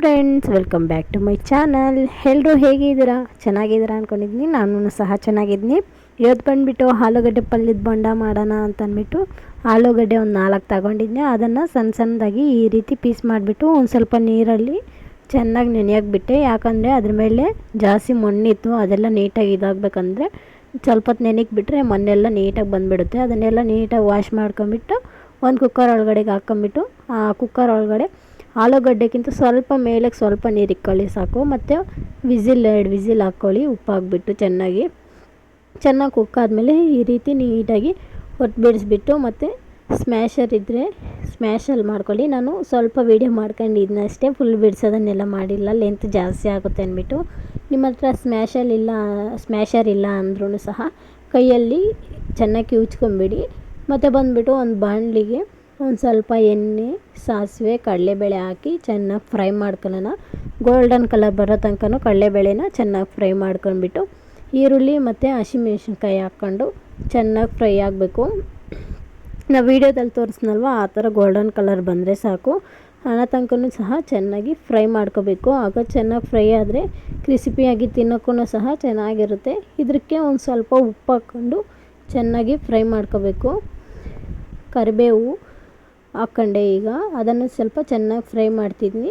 Friends, welcome back to my channel. ಎಲ್ಲರೂ ಹೇಗಿದ್ದೀರಾ? ಚೆನ್ನಾಗಿದ್ದೀರಾ ಅಂದ್ಕೊಂಡಿದ್ದೀನಿ. ನಾನು ಸಹ ಚೆನ್ನಾಗಿದ್ದೀನಿ. ಇವತ್ತು ಬಂದುಬಿಟ್ಟು ಆಲೂಗಡ್ಡೆ ಪಲ್ಯದ ಬೋಂಡ ಮಾಡೋಣ ಅಂತ ಅಂದ್ಬಿಟ್ಟು ಆಲೂಗಡ್ಡೆ ಒಂದು 4 ತಗೊಂಡಿದ್ದೆ. ಅದನ್ನು ಸಣ್ಣ ಸಣ್ಣದಾಗಿ ಈ ರೀತಿ ಪೀಸ್ ಮಾಡಿಬಿಟ್ಟು ಒಂದು ಸ್ವಲ್ಪ ನೀರಲ್ಲಿ ಚೆನ್ನಾಗಿ ನೆನೆಯೋಕೆ ಬಿಟ್ಟೆ. ಯಾಕಂದರೆ ಅದ್ರ ಮೇಲೆ ಜಾಸ್ತಿ ಮಣ್ಣಿತ್ತು, ಅದೆಲ್ಲ ನೀಟಾಗಿ ಇದಾಗಬೇಕಂದ್ರೆ ಸ್ವಲ್ಪ ಹೊತ್ತು ನೆನೆಗೆ ಬಿಟ್ಟರೆ ಮಣ್ಣೆಲ್ಲ ನೀಟಾಗಿ ಬಂದುಬಿಡುತ್ತೆ. ಅದನ್ನೆಲ್ಲ ನೀಟಾಗಿ ವಾಶ್ ಮಾಡ್ಕೊಂಬಿಟ್ಟು ಒಂದು ಕುಕ್ಕರ್ ಒಳಗಡೆಗೆ ಹಾಕ್ಕೊಂಬಿಟ್ಟು ಆ ಕುಕ್ಕರ್ ಒಳಗಡೆ ಆಲೂಗಡ್ಡೆಗಿಂತ ಸ್ವಲ್ಪ ಮೇಲಕ್ಕೆ ಸ್ವಲ್ಪ ನೀರು ಇಕ್ಕೊಳ್ಳಿ ಸಾಕು. ಮತ್ತು 2 ವಿಸಿಲ್ ಹಾಕ್ಕೊಳ್ಳಿ ಉಪ್ಪು ಹಾಕ್ಬಿಟ್ಟು ಚೆನ್ನಾಗಿ ಕುಕ್ ಆದಮೇಲೆ ಈ ರೀತಿ ನೀಟಾಗಿ ಒಟ್ಟು ಬಿಡಿಸ್ಬಿಟ್ಟು ಮತ್ತು ಸ್ಮ್ಯಾಶರ್ ಇದ್ದರೆ ಸ್ಮ್ಯಾಶಲ್ಲಿ ಮಾಡ್ಕೊಳ್ಳಿ. ನಾನು ಸ್ವಲ್ಪ ವೀಡಿಯೋ ಮಾಡ್ಕೊಂಡಿದ್ನ ಅಷ್ಟೇ, ಫುಲ್ ಬಿಡಿಸೋದನ್ನೆಲ್ಲ ಮಾಡಿಲ್ಲ, ಲೆಂತ್ ಜಾಸ್ತಿ ಆಗುತ್ತೆ ಅಂದ್ಬಿಟ್ಟು. ನಿಮ್ಮ ಹತ್ರ ಸ್ಮ್ಯಾಶರ್ ಇಲ್ಲ ಅಂದ್ರೂ ಸಹ ಕೈಯಲ್ಲಿ ಚೆನ್ನಾಗಿ ಕಿವುಚ್ಕೊಂಬಿಡಿ. ಮತ್ತು ಬಂದುಬಿಟ್ಟು ಒಂದು ಬಾಣಲಿಗೆ ಒಂದು ಸ್ವಲ್ಪ ಎಣ್ಣೆ, ಸಾಸಿವೆ, ಕಡಲೆಬೇಳೆ ಹಾಕಿ ಚೆನ್ನಾಗಿ ಫ್ರೈ ಮಾಡ್ಕೊಳ್ಳೋಣ. ಗೋಲ್ಡನ್ ಕಲರ್ ಬರೋ ತನಕ ಕಡಲೆಬೇಳೆನ ಚೆನ್ನಾಗಿ ಫ್ರೈ ಮಾಡ್ಕೊಂಡ್ಬಿಟ್ಟು ಈರುಳ್ಳಿ ಮತ್ತು ಹಸಿಮೆಣ್ಸಿನ್ಕಾಯಿ ಹಾಕ್ಕೊಂಡು ಚೆನ್ನಾಗಿ ಫ್ರೈ ಆಗಬೇಕು. ನಾವು ವೀಡಿಯೋದಲ್ಲಿ ತೋರಿಸ್ನಲ್ವ ಆ ಥರ ಗೋಲ್ಡನ್ ಕಲರ್ ಬಂದರೆ ಸಾಕು. ಹಣ ತನಕ ಸಹ ಚೆನ್ನಾಗಿ ಫ್ರೈ ಮಾಡ್ಕೋಬೇಕು. ಆಗ ಚೆನ್ನಾಗಿ ಫ್ರೈ ಆದರೆ ಕ್ರಿಸ್ಪಿಯಾಗಿ ತಿನ್ನೋಕ್ಕೂ ಸಹ ಚೆನ್ನಾಗಿರುತ್ತೆ. ಇದಕ್ಕೆ ಒಂದು ಸ್ವಲ್ಪ ಉಪ್ಪು ಹಾಕ್ಕೊಂಡು ಚೆನ್ನಾಗಿ ಫ್ರೈ ಮಾಡ್ಕೋಬೇಕು. ಕರಿಬೇವು ಹಾಕ್ಕೊಂಡೆ. ಈಗ ಅದನ್ನು ಸ್ವಲ್ಪ ಚೆನ್ನಾಗಿ ಫ್ರೈ ಮಾಡ್ತಿದ್ನಿ.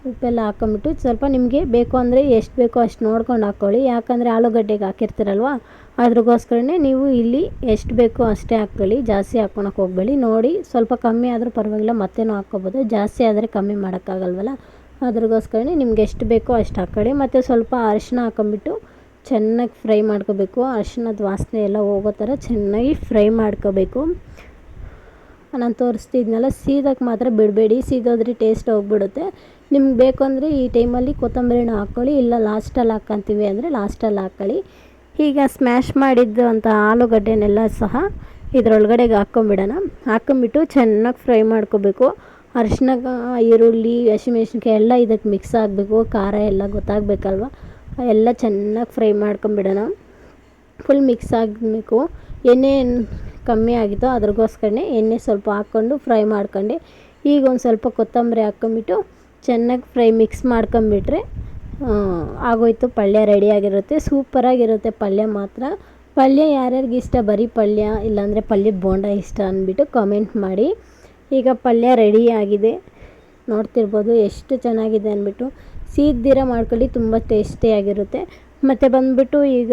ಉಪ್ಪೆಲ್ಲ ಹಾಕ್ಕೊಂಬಿಟ್ಟು ಸ್ವಲ್ಪ ನಿಮಗೆ ಬೇಕು ಅಂದರೆ ಎಷ್ಟು ಬೇಕೋ ಅಷ್ಟು ನೋಡ್ಕೊಂಡು ಹಾಕ್ಕೊಳ್ಳಿ. ಯಾಕಂದರೆ ಆಲೂಗಡ್ಡೆಗೆ ಹಾಕಿರ್ತೀರಲ್ವ, ಅದ್ರಗೋಸ್ಕರನೇ ನೀವು ಇಲ್ಲಿ ಎಷ್ಟು ಬೇಕೋ ಅಷ್ಟೇ ಹಾಕ್ಕೊಳ್ಳಿ, ಜಾಸ್ತಿ ಹಾಕ್ಕೊಳಕ್ಕೆ ಹೋಗಬೇಡಿ. ನೋಡಿ ಸ್ವಲ್ಪ ಕಮ್ಮಿ ಆದರೂ ಪರವಾಗಿಲ್ಲ, ಮತ್ತೇನೋ ಹಾಕ್ಕೊಬೋದು. ಜಾಸ್ತಿ ಆದರೆ ಕಮ್ಮಿ ಮಾಡೋಕ್ಕಾಗಲ್ವಲ್ಲ, ಅದ್ರಗೋಸ್ಕರನೇ ನಿಮ್ಗೆ ಎಷ್ಟು ಬೇಕೋ ಅಷ್ಟು ಹಾಕ್ಕೊಳ್ಳಿ. ಮತ್ತು ಸ್ವಲ್ಪ ಅರಿಶಿನ ಹಾಕ್ಕೊಂಬಿಟ್ಟು ಚೆನ್ನಾಗಿ ಫ್ರೈ ಮಾಡ್ಕೋಬೇಕು. ಅರಿಶಿನದ ವಾಸನೆ ಎಲ್ಲ ಹೋಗೋ ಥರ ಚೆನ್ನಾಗಿ ಫ್ರೈ ಮಾಡ್ಕೋಬೇಕು. ನಾನು ತೋರಿಸ್ತಿದ್ನಲ್ಲ, ಸೀದಕ್ಕೆ ಮಾತ್ರ ಬಿಡಬೇಡಿ, ಸೀದೋದ್ರೆ ಟೇಸ್ಟ್ ಹೋಗ್ಬಿಡುತ್ತೆ. ನಿಮ್ಗೆ ಬೇಕು ಅಂದರೆ ಈ ಟೈಮಲ್ಲಿ ಕೊತ್ತಂಬರಿನ ಹಾಕ್ಕೊಳ್ಳಿ, ಇಲ್ಲ ಲಾಸ್ಟಲ್ಲಿ ಹಾಕ್ಕೊಂತೀವಿ ಅಂದರೆ ಲಾಸ್ಟಲ್ಲಿ ಹಾಕ್ಕೊಳ್ಳಿ. ಈಗ ಸ್ಮ್ಯಾಶ್ ಮಾಡಿದ್ದು ಅಂತ ಆಲೂಗಡ್ಡೆನೆಲ್ಲ ಸಹ ಇದರೊಳಗಡೆಗೆ ಹಾಕ್ಕೊಂಬಿಡೋಣ. ಹಾಕ್ಕೊಂಬಿಟ್ಟು ಚೆನ್ನಾಗಿ ಫ್ರೈ ಮಾಡ್ಕೋಬೇಕು. ಅರಿಶಿನ, ಈರುಳ್ಳಿ, ಹಸಿಮೆಣ್ಸಿನ್ಕಾಯಿ ಎಲ್ಲ ಇದಕ್ಕೆ ಮಿಕ್ಸ್ ಆಗಬೇಕು. ಖಾರ ಎಲ್ಲ ಗೊತ್ತಾಗಬೇಕಲ್ವ, ಎಲ್ಲ ಚೆನ್ನಾಗಿ ಫ್ರೈ ಮಾಡ್ಕೊಂಬಿಡೋಣ. ಫುಲ್ ಮಿಕ್ಸ್ ಆಗಬೇಕು. ಎಣ್ಣೆ ಕಮ್ಮಿ ಆಗಿತ್ತು, ಅದ್ರಗೋಸ್ಕರನೇ ಎಣ್ಣೆ ಸ್ವಲ್ಪ ಹಾಕ್ಕೊಂಡು ಫ್ರೈ ಮಾಡ್ಕೊಂಡೆ. ಈಗ ಒಂದು ಸ್ವಲ್ಪ ಕೊತ್ತಂಬರಿ ಹಾಕ್ಕೊಂಬಿಟ್ಟು ಚೆನ್ನಾಗಿ ಮಿಕ್ಸ್ ಮಾಡ್ಕೊಂಬಿಟ್ರೆ ಆಗೋಯ್ತು. ಪಲ್ಯ ರೆಡಿಯಾಗಿರುತ್ತೆ. ಸೂಪರಾಗಿರುತ್ತೆ ಪಲ್ಯ ಮಾತ್ರ. ಪಲ್ಯ ಯಾರ್ಯಾರಿಗೆ ಇಷ್ಟ, ಬರೀ ಪಲ್ಯ ಇಲ್ಲಾಂದರೆ ಪಲ್ಯದ ಬೋಂಡ ಇಷ್ಟ ಅಂದ್ಬಿಟ್ಟು ಕಾಮೆಂಟ್ ಮಾಡಿ. ಈಗ ಪಲ್ಯ ರೆಡಿಯಾಗಿದೆ, ನೋಡ್ತಿರ್ಬೋದು ಎಷ್ಟು ಚೆನ್ನಾಗಿದೆ ಅಂದ್ಬಿಟ್ಟು. ಸೀದಿರ ಮಾಡ್ಕೊಳ್ಳಿ, ತುಂಬ ಟೇಸ್ಟಿಯಾಗಿರುತ್ತೆ. ಮತ್ತು ಬಂದುಬಿಟ್ಟು ಈಗ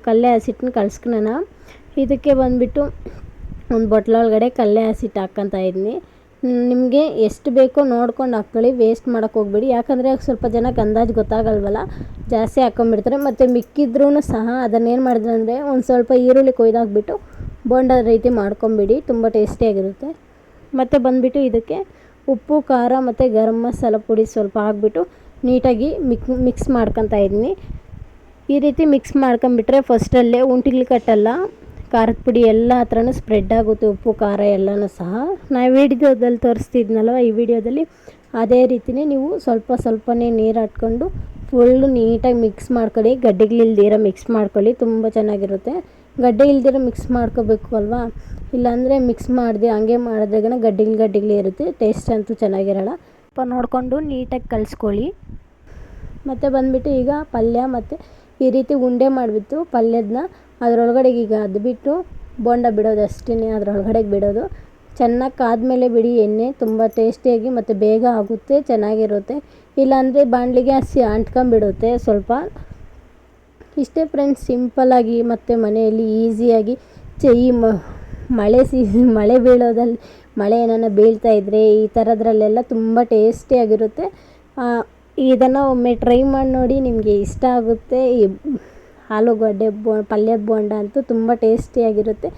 ಕಲ್ಲೆ ಹಸಿಟ್ಟನ್ನ ಕಳ್ಸ್ಕೊಳ್ಳೋಣ. ಇದಕ್ಕೆ ಬಂದುಬಿಟ್ಟು ಒಂದು ಬಟ್ಲೊಳಗಡೆ ಕಲ್ಲೆ ಹಸಿಟ್ಟು ಹಾಕ್ಕೊತಾ ಇದ್ದೀನಿ. ನಿಮಗೆ ಎಷ್ಟು ಬೇಕೋ ನೋಡ್ಕೊಂಡು ಹಾಕ್ಕೊಳ್ಳಿ, ವೇಸ್ಟ್ ಮಾಡೋಕ್ಕೆ ಹೋಗ್ಬೇಡಿ. ಯಾಕಂದರೆ ಸ್ವಲ್ಪ ಜನಕ್ಕೆ ಅಂದಾಜು ಗೊತ್ತಾಗಲ್ವಲ್ಲ, ಜಾಸ್ತಿ ಹಾಕ್ಕೊಂಬಿಡ್ತಾರೆ. ಮತ್ತು ಮಿಕ್ಕಿದ್ರೂ ಸಹ ಅದನ್ನೇನು ಮಾಡಿದ್ರೆ ಅಂದರೆ ಒಂದು ಸ್ವಲ್ಪ ಈರುಳ್ಳಿ ಕೊಯ್ದಾಕ್ಬಿಟ್ಟು ಬೋಂಡ ರೀತಿ ಮಾಡ್ಕೊಂಬಿಡಿ, ತುಂಬ ಟೇಸ್ಟಿಯಾಗಿರುತ್ತೆ. ಮತ್ತು ಬಂದುಬಿಟ್ಟು ಇದಕ್ಕೆ ಉಪ್ಪು, ಖಾರ ಮತ್ತು ಗರಂ ಮಸಾಲ ಪುಡಿ ಸ್ವಲ್ಪ ಹಾಕ್ಬಿಟ್ಟು ನೀಟಾಗಿ ಮಿಕ್ಸ್ ಮಾಡ್ಕೊತಾ ಇದ್ದೀನಿ. ಈ ರೀತಿ ಮಿಕ್ಸ್ ಮಾಡ್ಕೊಂಬಿಟ್ರೆ ಫಸ್ಟಲ್ಲೇ ಉಂಟಿಲಿ ಕಟ್ಟಲ್ಲ, ಖಾರದ ಪುಡಿ ಎಲ್ಲ ಹತ್ರನೂ ಸ್ಪ್ರೆಡ್ ಆಗುತ್ತೆ, ಉಪ್ಪು ಖಾರ ಎಲ್ಲನೂ ಸಹ. ನಾವು ವಿಡಿಯೋದಲ್ಲಿ ತೋರಿಸ್ತಿದ್ನಲ್ವ, ಈ ವಿಡಿಯೋದಲ್ಲಿ ಅದೇ ರೀತಿಯೇ ನೀವು ಸ್ವಲ್ಪನೇ ನೀರು ಹಾಕ್ಕೊಂಡು ಫುಲ್ಲು ನೀಟಾಗಿ ಮಿಕ್ಸ್ ಮಾಡ್ಕೊಳ್ಳಿ. ಗಡ್ಡೆಗಳಿಲ್ದಿರ ಮಿಕ್ಸ್ ಮಾಡ್ಕೊಳ್ಳಿ, ತುಂಬ ಚೆನ್ನಾಗಿರುತ್ತೆ. ಗಡ್ಡೆ ಇಲ್ದಿರ ಮಿಕ್ಸ್ ಮಾಡ್ಕೋಬೇಕು ಅಲ್ವಾ, ಇಲ್ಲಾಂದರೆ ಮಿಕ್ಸ್ ಮಾಡಿದೆ ಹಂಗೆ ಮಾಡಿದ್ರಾಗ ಗಡ್ಡೆಗಳು ಇರುತ್ತೆ, ಟೇಸ್ಟ್ ಅಂತೂ ಚೆನ್ನಾಗಿರೋಲ್ಲ. ಸ್ವಲ್ಪ ನೋಡಿಕೊಂಡು ನೀಟಾಗಿ ಕಲಿಸ್ಕೊಳ್ಳಿ. ಮತ್ತು ಬಂದುಬಿಟ್ಟು ಈಗ ಪಲ್ಯ ಮತ್ತು ಈ ರೀತಿ ಉಂಡೆ ಮಾಡಿಬಿಟ್ಟು ಪಲ್ಯದನ್ನ ಅದರೊಳಗಡೆಗೆ ಈಗ ಅದ್ಬಿಟ್ಟು ಬೋಂಡ ಬಿಡೋದು ಅಷ್ಟೇ, ಅದರೊಳಗಡೆಗೆ ಬಿಡೋದು. ಚೆನ್ನಾಗಿ ಕಾದ್ಮೇಲೆ ಬಿಡಿ ಎಣ್ಣೆ, ತುಂಬ ಟೇಸ್ಟಿಯಾಗಿ ಮತ್ತು ಬೇಗ ಆಗುತ್ತೆ, ಚೆನ್ನಾಗಿರುತ್ತೆ. ಇಲ್ಲಾಂದರೆ ಬಾಣಲಿಗೆ ಹಸಿ ಅಂಟ್ಕೊಂಬಿಡುತ್ತೆ ಸ್ವಲ್ಪ. ಇಷ್ಟೇ ಫ್ರೆಂಡ್ಸ್, ಸಿಂಪಲ್ಲಾಗಿ ಮತ್ತು ಮನೆಯಲ್ಲಿ ಈಸಿಯಾಗಿ ಈ ಮಳೆ ಬೀಳೋದಲ್ಲಿ, ಮಳೆ ಏನಾನ ಬೀಳ್ತಾ ಇದ್ದರೆ ಈ ಥರದ್ರಲ್ಲೆಲ್ಲ ತುಂಬ ಟೇಸ್ಟಿಯಾಗಿರುತ್ತೆ. ಇದನ್ನು ಒಮ್ಮೆ ಟ್ರೈ ಮಾಡಿ ನೋಡಿ, ನಿಮಗೆ ಇಷ್ಟ ಆಗುತ್ತೆ. ಈ ಆಲೂಗಡ್ಡೆ ಪಲ್ಯದ ಬೋಂಡ ಅಂತೂ ತುಂಬ ಟೇಸ್ಟಿಯಾಗಿರುತ್ತೆ.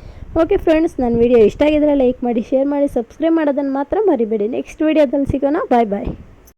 ಓಕೆ ಫ್ರೆಂಡ್ಸ್, ನನ್ನ ವಿಡಿಯೋ ಇಷ್ಟ ಆಗಿದ್ರೆ ಲೈಕ್ ಮಾಡಿ, ಶೇರ್ ಮಾಡಿ, ಸಬ್ಸ್ಕ್ರೈಬ್ ಮಾಡೋದನ್ನು ಮಾತ್ರ ಮರಿಬೇಡಿ. ನೆಕ್ಸ್ಟ್ ವಿಡಿಯೋದಲ್ಲಿ ಸಿಗೋಣ. ಬಾಯ್ ಬಾಯ್.